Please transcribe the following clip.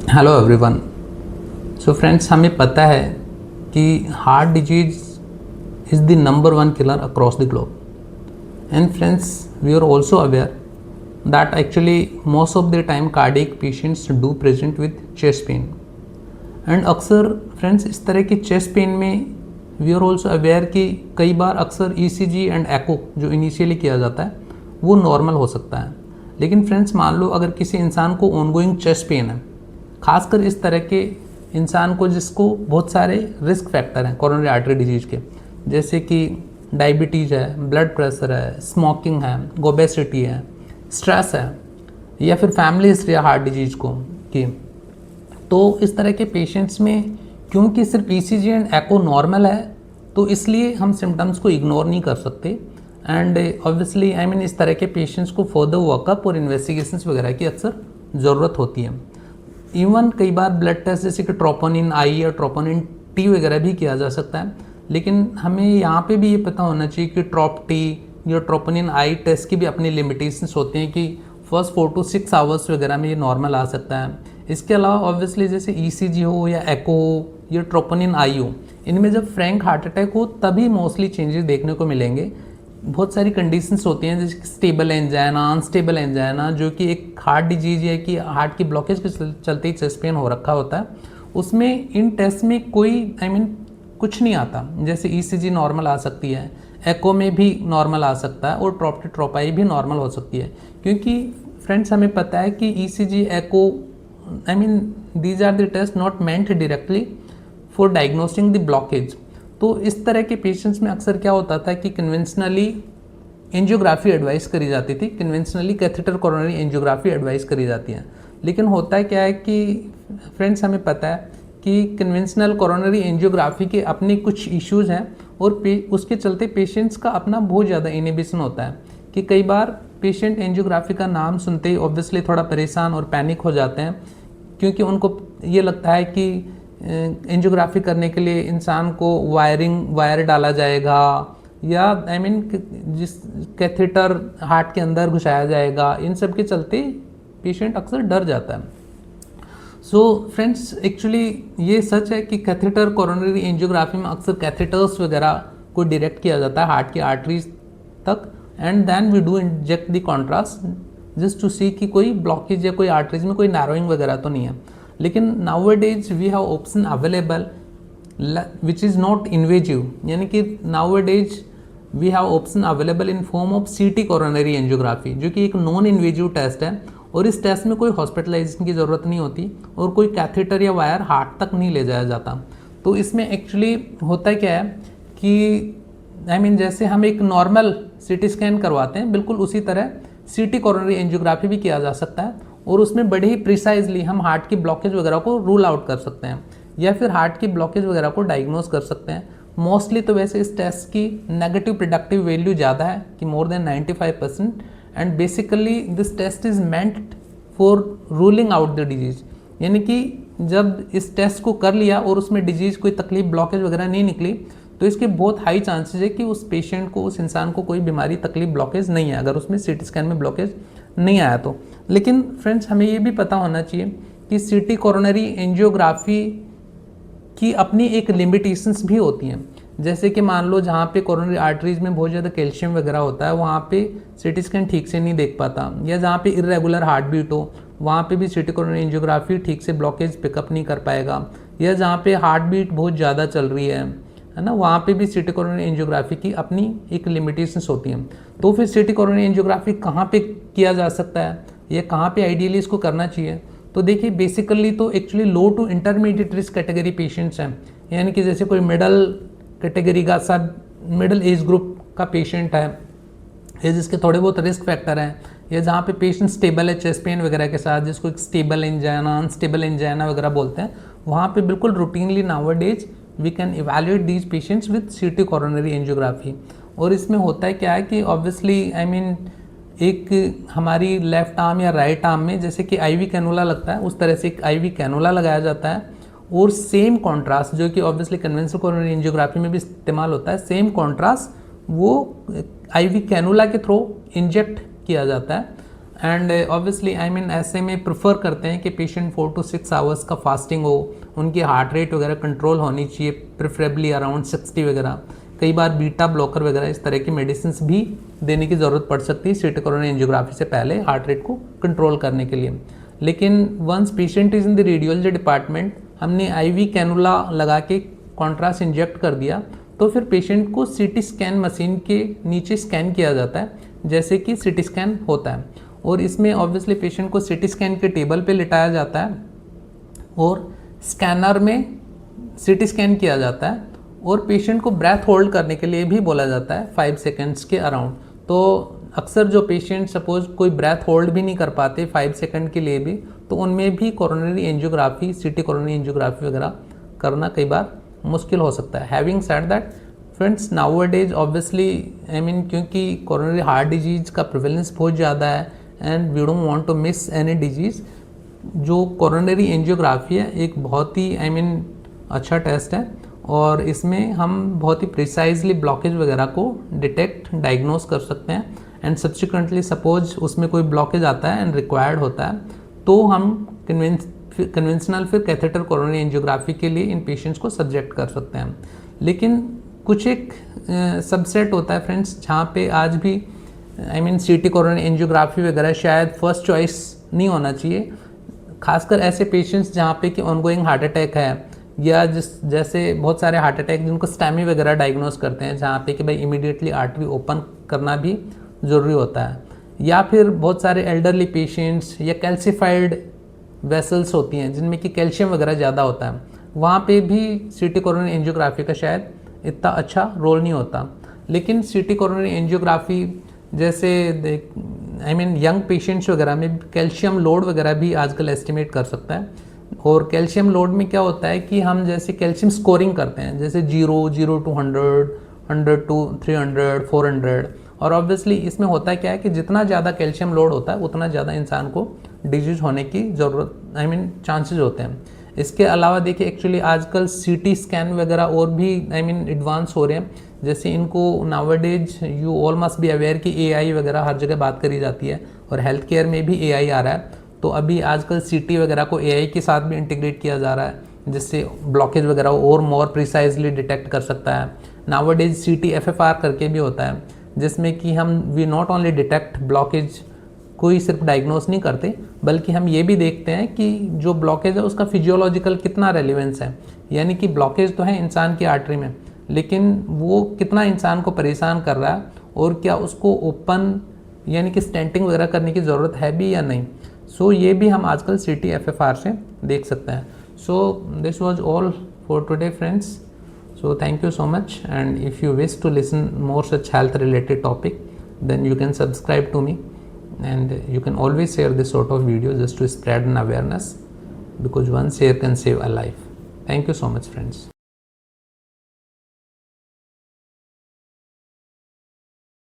Hello everyone. So friends, हमें पता है कि heart disease is the number one killer across the globe. And friends, we are also aware that actually most of the time cardiac patients do present with chest pain. And अक्सर friends, इस तरह के chest pain में we are also aware कि कई बार अक्सर ECG and एको जो initially किया जाता है वो नॉर्मल हो सकता है। लेकिन फ्रेंड्स, मान लो अगर किसी इंसान को ऑनगोइंग चेस्ट पेन है, खासकर इस तरह के इंसान को जिसको बहुत सारे रिस्क फैक्टर हैं कोरोनरी आर्टरी डिजीज के, जैसे कि डायबिटीज़ है, ब्लड प्रेशर है, स्मोकिंग है, ओबेसिटी है, स्ट्रेस है, या फिर फैमिली हिस्ट्री है हार्ट डिजीज को की, तो इस तरह के पेशेंट्स में क्योंकि सिर्फ ईसीजी एंड एको नॉर्मल है तो इसलिए हम सिम्टम्स को इग्नोर नहीं कर सकते। एंड ऑब्वियसली इस तरह के पेशेंट्स को फर्दर वर्कअप और इन्वेस्टिगेशंस वगैरह की अक्सर ज़रूरत होती है। इवन कई बार ब्लड टेस्ट जैसे कि ट्रोपोनिन आई या ट्रोपोनिन टी वगैरह भी किया जा सकता है, लेकिन हमें यहाँ पे भी ये पता होना चाहिए कि ट्रोप टी या ट्रोपोनिन आई टेस्ट की भी अपनी लिमिटेशंस होती हैं कि फर्स्ट 4 to 6 आवर्स वगैरह में ये नॉर्मल आ सकता है। इसके अलावा ऑब्वियसली जैसे ईसीजी हो या एको हो या ट्रोपोनिन आई हो, इनमें जब फ्रैंक हार्ट अटैक हो तभी मोस्टली चेंजेस देखने को मिलेंगे। बहुत सारी कंडीशंस होती हैं जैसे स्टेबल एंजाइना, अनस्टेबल एंजाइना, जो कि एक हार्ट डिजीज है कि हार्ट की ब्लॉकेज के चलते ही चेस्ट पेन हो रखा होता है। उसमें इन टेस्ट में कोई कुछ नहीं आता, जैसे ईसीजी नॉर्मल आ सकती है, एको में भी नॉर्मल आ सकता है और ट्रोपाई भी नॉर्मल हो सकती है। क्योंकि फ्रेंड्स, हमें पता है कि ECG echo these are the test not meant directly for diagnosing the blockage. तो इस तरह के पेशेंट्स में अक्सर क्या होता था कि कन्वेंशनली एंजियोग्राफी एडवाइस करी जाती थी, conventionally catheter coronary angiography advice करी जाती है। लेकिन होता है क्या है कि फ्रेंड्स, हमें पता है कि कन्वेंशनल कोरोनरी एंजियोग्राफी के अपने कुछ इश्यूज़ हैं और उसके चलते पेशेंट्स का अपना बहुत ज़्यादा इनहिबिशन होता है कि कई बार पेशेंट एंजियोग्राफी का नाम सुनते ही ऑब्वियसली थोड़ा परेशान और पैनिक हो जाते हैं, क्योंकि उनको ये लगता है कि एंजियोग्राफी करने के लिए इंसान को वायर डाला जाएगा या जिस कैथेटर हार्ट के अंदर घुसाया जाएगा। इन सब के चलते पेशेंट अक्सर डर जाता है। सो फ्रेंड्स, एक्चुअली ये सच है कि कैथेटर कोरोनरी एंजियोग्राफी में अक्सर कैथेटर्स वगैरह को डायरेक्ट किया जाता है हार्ट की आर्टरीज तक, and then we do inject the contrast just to see कि कोई ब्लॉकेज या कोई आर्टरीज में कोई नैरोइंग वगैरह तो नहीं है। लेकिन nowadays we have option available which is not invasive, यानी कि nowadays we have option available in form of CT coronary angiography, जो कि एक नॉन इन्वेजिव टेस्ट है और इस टेस्ट में कोई हॉस्पिटलाइजेशन की ज़रूरत नहीं होती और कोई कैथेटर या वायर हार्ट तक नहीं ले जाया जाता। तो इसमें एक्चुअली होता क्या है कि जैसे हम एक नॉर्मल सीटी स्कैन करवाते हैं, बिल्कुल उसी तरह सीटी कोरोनरी एंजियोग्राफी भी किया जा सकता है और उसमें बड़े ही प्रिसाइजली हम हार्ट की ब्लॉकेज वगैरह को रूल आउट कर सकते हैं या फिर हार्ट की ब्लॉकेज वगैरह को डायग्नोज कर सकते हैं। मोस्टली तो वैसे इस टेस्ट की नेगेटिव प्रिडिक्टिव वैल्यू ज़्यादा है कि more than 95%, and basically this test is meant for ruling out the disease, यानी कि जब इस टेस्ट को कर लिया और उसमें डिजीज कोई तकलीफ ब्लॉकेज वगैरह नहीं निकली तो इसके बहुत हाई चांसेस है कि उस पेशेंट को, उस इंसान को कोई बीमारी तकलीफ ब्लॉकेज नहीं है अगर उसमें सीटी स्कैन में ब्लॉकेज नहीं आया तो। लेकिन फ्रेंड्स, हमें ये भी पता होना चाहिए कि सीटी कोरोनरी एंजियोग्राफी की अपनी एक लिमिटेशंस भी होती हैं। जैसे कि मान लो जहाँ पे कोरोनरी आर्टरीज में बहुत ज़्यादा कैल्शियम वगैरह होता है वहाँ पे सीटी स्कैन ठीक से नहीं देख पाता, या जहाँ पे इरेगुलर हार्ट बीट हो वहाँ पे भी सीटी कोरोनरी एंजियोग्राफी ठीक से ब्लॉकेज पिकअप नहीं कर पाएगा, या जहाँ पे हार्ट बीट बहुत ज़्यादा चल रही है ना, वहाँ पे भी सीटी कोरोनरी एंजियोग्राफी की अपनी एक लिमिटेशंस होती हैं। तो फिर सीटी कोरोनरी एंजियोग्राफी कहाँ पे किया जा सकता है या कहाँ पे आइडियली इसको करना चाहिए? तो देखिए, बेसिकली तो actually low to intermediate risk category patients हैं, यानी कि जैसे कोई मिडल कैटेगरी का सब मिडिल एज ग्रुप का पेशेंट है या जिसके थोड़े बहुत रिस्क फैक्टर हैं, या जहाँ पे पेशेंट स्टेबल है चेस्ट पेन वगैरह के साथ, जिसको एक स्टेबल एंजाइना, अनस्टेबल एंजाइना वगैरह बोलते हैं, वहाँ पे बिल्कुल routinely nowadays we can evaluate these patients with CT coronary angiography. और इसमें होता है क्या है कि ऑब्वियसली एक हमारी लेफ्ट आर्म या राइट आर्म में जैसे कि आईवी कैनुला लगता है उस तरह से एक आईवी कैनुला लगाया जाता है और सेम कॉन्ट्रास्ट जो कि ऑब्वियसली कन्वेंशनल कोरोनरी एंजियोग्राफी में भी इस्तेमाल होता है, सेम कॉन्ट्रास्ट वो आईवी कैनुला के थ्रू इंजेक्ट किया जाता है एंड ऑब्वियसली आई मीन ऐसे में प्रेफर करते हैं कि पेशेंट 4 to 6 आवर्स का फास्टिंग हो, उनकी हार्ट रेट वगैरह कंट्रोल होनी चाहिए, प्रेफरेबली अराउंड 60 वगैरह। कई बार बीटा ब्लॉकर वगैरह इस तरह की मेडिसिन भी देने की ज़रूरत पड़ सकती है सीटी कोरोनरी एंजियोग्राफी से पहले हार्ट रेट को कंट्रोल करने के लिए। लेकिन once patient is in the radiology department, हमने आईवी कैनुला लगा के कॉन्ट्रास्ट इंजेक्ट कर दिया, तो फिर पेशेंट को सीटी स्कैन मशीन के नीचे स्कैन किया जाता है जैसे कि सीटी स्कैन होता है। और इसमें ऑब्वियसली पेशेंट को सीटी स्कैन के टेबल पे लिटाया जाता है और स्कैनर में सीटी स्कैन किया जाता है और पेशेंट को ब्रेथ होल्ड करने के लिए भी बोला जाता है 5 सेकेंड्स के अराउंड। तो अक्सर जो पेशेंट सपोज कोई ब्रेथ होल्ड भी नहीं कर पाते 5 सेकेंड के लिए भी, तो उनमें भी coronary angiography, CT coronary angiography वगैरह करना कई बार मुश्किल हो सकता है। Having said that friends, nowadays obviously I mean क्योंकि कोरोनरी हार्ट डिजीज़ का प्रिवेलेंस बहुत ज़्यादा है and we don't want to miss any disease, जो कोरोनरी एंजियोग्राफी है एक बहुत ही आई मीन अच्छा टेस्ट है और इसमें हम बहुत ही प्रिसाइजली ब्लॉकेज वगैरह को डिटेक्ट डायग्नोस कर सकते हैं एंड सब्सिक्वेंटली सपोज उसमें कोई ब्लॉकेज आता है एंड रिक्वायर्ड होता है तो हम कन्वेंशनल फिर कैथेटर कोरोनरी एंजियोग्राफी के लिए इन पेशेंट्स को सब्जेक्ट कर सकते हैं। लेकिन कुछ एक सबसेट होता है फ्रेंड्स जहाँ पे आज भी आई मीन सीटी कोरोनरी एंजियोग्राफी वगैरह शायद फर्स्ट चॉइस नहीं होना चाहिए, खासकर ऐसे पेशेंट्स जहाँ पे कि ऑनगोइंग हार्ट अटैक है या जैसे बहुत सारे हार्ट अटैक जिनको स्टैमी वगैरह डायग्नोस करते हैं जहाँ पे कि भाई इमीडिएटली आर्टरी ओपन करना भी ज़रूरी होता है, या फिर बहुत सारे एल्डरली पेशेंट्स या कैल्सिफाइड वेसल्स होती हैं जिनमें कि कैल्शियम वगैरह ज़्यादा होता है, वहाँ पे भी सीटी कोरोनरी एंजियोग्राफी का शायद इतना अच्छा रोल नहीं होता। लेकिन सीटी कोरोनरी एंजियोग्राफी जैसे आई मीन यंग पेशेंट्स वगैरह में कैल्शियम लोड वगैरह भी आजकल एस्टिमेट कर सकता है। और कैल्शियम लोड में क्या होता है कि हम जैसे कैल्शियम स्कोरिंग करते हैं जैसे 0 to 100, 100 to 300, 400, और ऑब्वियसली इसमें होता है क्या है कि जितना ज़्यादा कैल्शियम लोड होता है उतना ज़्यादा इंसान को डिजीज होने की ज़रूरत आई मीन चांसेस होते हैं। इसके अलावा देखिए एक्चुअली आजकल सीटी स्कैन वगैरह और भी आई मीन एडवांस हो रहे हैं, जैसे इनको nowadays you all must be aware कि एआई वगैरह हर जगह बात करी जाती है और हेल्थ केयर में भी एआई आ रहा है, तो अभी आजकल सीटी वगैरह को एआई के साथ भी इंटीग्रेट किया जा रहा है जिससे ब्लॉकेज वगैरह और मोर प्रिसाइजली डिटेक्ट कर सकता है। नाउअडेज सीटी एफएफआर करके भी होता है जिसमें कि हम we not only detect blockage को ही सिर्फ डायग्नोस नहीं करते बल्कि हम ये भी देखते हैं कि जो ब्लॉकेज है उसका फिजियोलॉजिकल कितना रेलिवेंस है, यानी कि ब्लॉकेज तो है इंसान की आर्टरी में लेकिन वो कितना इंसान को परेशान कर रहा है और क्या उसको ओपन यानी कि स्टेंटिंग वगैरह करने की ज़रूरत है भी या नहीं। सो ये भी हम आजकल सीटी एफएफआर से देख सकते हैं। So this was all for today friends, so thank you so much, and if you wish to listen more such health related topic then you can subscribe to me and you can always share this sort of videos just to spread an awareness because one share can save a life. Thank you so much friends.